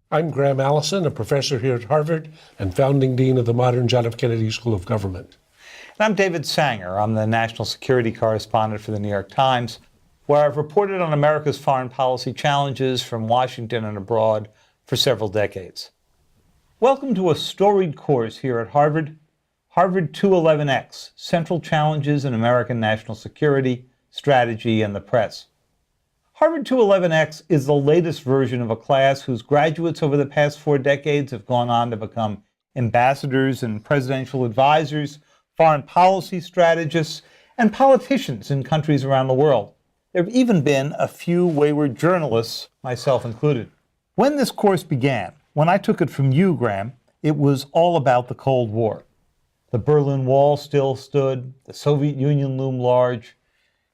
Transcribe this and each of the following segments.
I'm Graham Allison, a professor here at Harvard and founding dean of the modern John F. Kennedy School of Government. And I'm David Sanger. I'm the national security correspondent for the New York Times, where I've reported on America's foreign policy challenges from Washington and abroad for several decades. Welcome to a storied course here at Harvard, Harvard 211X, Central Challenges in American National Security, Strategy, and the Press. Harvard 211X is the latest version of a class whose graduates over the past 4 decades have gone on to become ambassadors and presidential advisors, foreign policy strategists, and politicians in countries around the world. There have even been a few wayward journalists, myself included. When this course began, when I took it from you, Graham, it was all about the Cold War. The Berlin Wall still stood, the Soviet Union loomed large.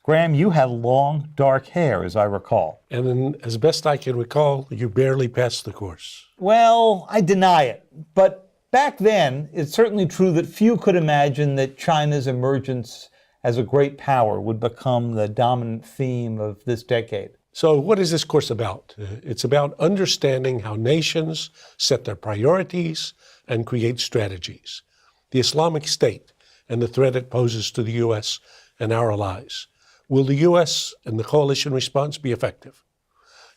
Graham, you had long, dark hair, as I recall. And then, as best I can recall, you barely passed the course. Well, I deny it. But back then, it's certainly true that few could imagine that China's emergence as a great power would become the dominant theme of this decade. So what is this course about? It's about understanding how nations set their priorities and create strategies. The Islamic State and the threat it poses to the U.S. and our allies. Will the U.S. and the coalition response be effective?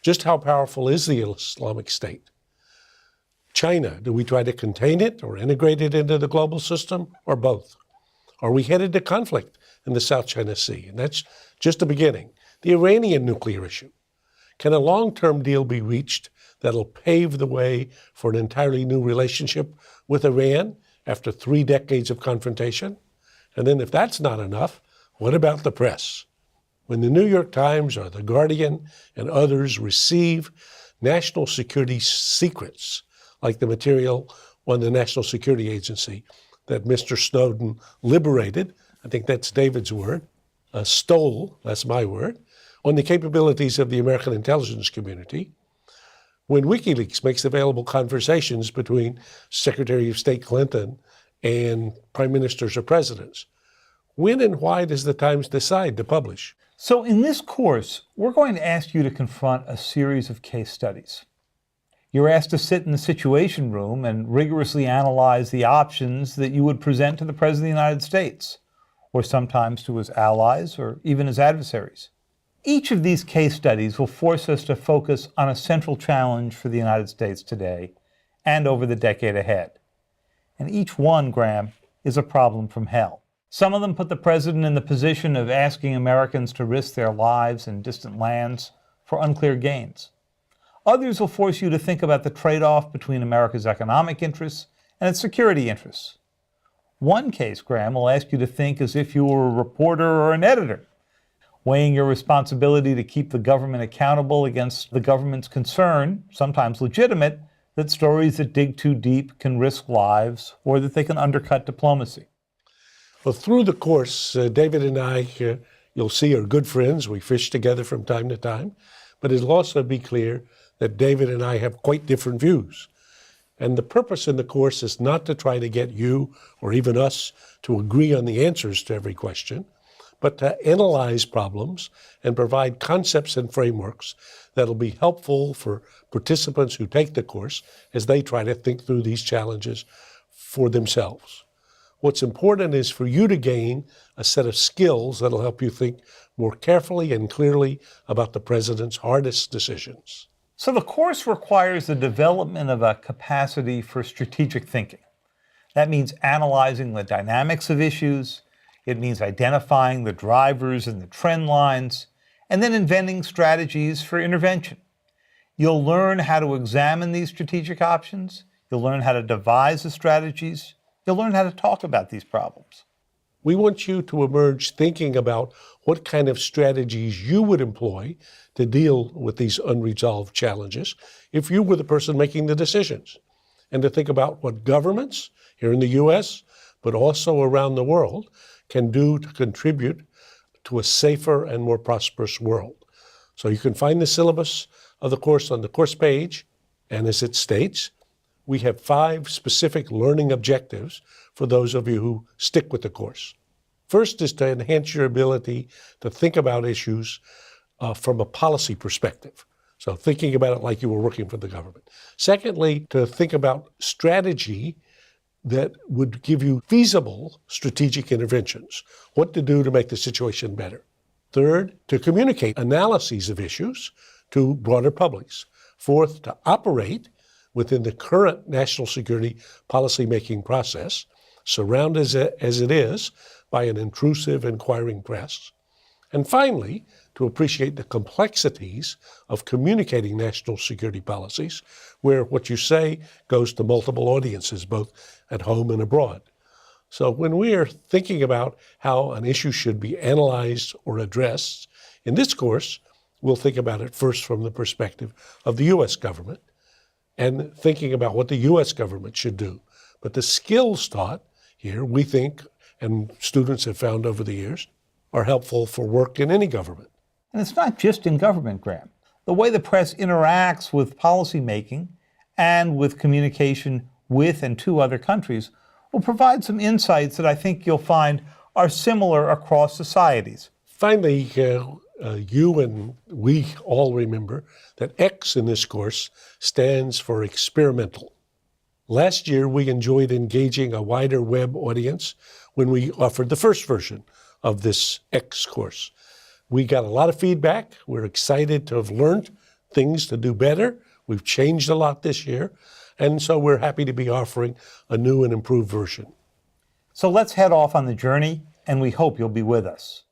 Just how powerful is the Islamic State? China, do we try to contain it or integrate it into the global system, or both? Are we headed to conflict in the South China Sea? And that's just the beginning. The Iranian nuclear issue. Can a long-term deal be reached that'll pave the way for an entirely new relationship with Iran after 3 decades of confrontation? And then if that's not enough, what about the press? When the New York Times or The Guardian and others receive national security secrets, like the material on the National Security Agency that Mr. Snowden liberated, I think that's David's word, stole, that's my word, on the capabilities of the American intelligence community, when WikiLeaks makes available conversations between Secretary of State Clinton and prime ministers or presidents, when and why does the Times decide to publish? So in this course, we're going to ask you to confront a series of case studies. You're asked to sit in the Situation Room and rigorously analyze the options that you would present to the President of the United States, or sometimes to his allies or even his adversaries. Each of these case studies will force us to focus on a central challenge for the United States today and over the decade ahead. And each one, Graham, is a problem from hell. Some of them put the president in the position of asking Americans to risk their lives in distant lands for unclear gains. Others will force you to think about the trade-off between America's economic interests and its security interests. One case, Graham, will ask you to think as if you were a reporter or an editor, weighing your responsibility to keep the government accountable against the government's concern, sometimes legitimate, that stories that dig too deep can risk lives or that they can undercut diplomacy. Well, through the course, David and I, you'll see, are good friends. We fish together from time to time. But it'll also be clear that David and I have quite different views. And the purpose in the course is not to try to get you or even us to agree on the answers to every question, but to analyze problems and provide concepts and frameworks that'll be helpful for participants who take the course as they try to think through these challenges for themselves. What's important is for you to gain a set of skills that'll help you think more carefully and clearly about the president's hardest decisions. So the course requires the development of a capacity for strategic thinking. That means analyzing the dynamics of issues. It means identifying the drivers and the trend lines, and then inventing strategies for intervention. You'll learn how to examine these strategic options. You'll learn how to devise the strategies. You'll learn how to talk about these problems. We want you to emerge thinking about what kind of strategies you would employ to deal with these unresolved challenges if you were the person making the decisions, and to think about what governments here in the U.S., but also around the world, can do to contribute to a safer and more prosperous world. So you can find the syllabus of the course on the course page, and as it states, we have 5 specific learning objectives for those of you who stick with the course. First is to enhance your ability to think about issues from a policy perspective. So thinking about it like you were working for the government. Secondly, to think about strategy that would give you feasible strategic interventions, what to do to make the situation better. Third, to communicate analyses of issues to broader publics. Fourth, to operate within the current national security policymaking process, surrounded as it is by an intrusive inquiring press. And finally, to appreciate the complexities of communicating national security policies, where what you say goes to multiple audiences, both at home and abroad. So when we are thinking about how an issue should be analyzed or addressed, in this course, we'll think about it first from the perspective of the U.S. government and thinking about what the U.S. government should do. But the skills taught here, we think, and students have found over the years, are helpful for work in any government. And it's not just in government, Graham. The way the press interacts with policymaking and with communication with and to other countries will provide some insights that I think you'll find are similar across societies. Finally, you and we all remember that X in this course stands for experimental. Last year, we enjoyed engaging a wider web audience when we offered the first version of this X course. We got a lot of feedback. We're excited to have learned things to do better. We've changed a lot this year. And so we're happy to be offering a new and improved version. So let's head off on the journey, and we hope you'll be with us.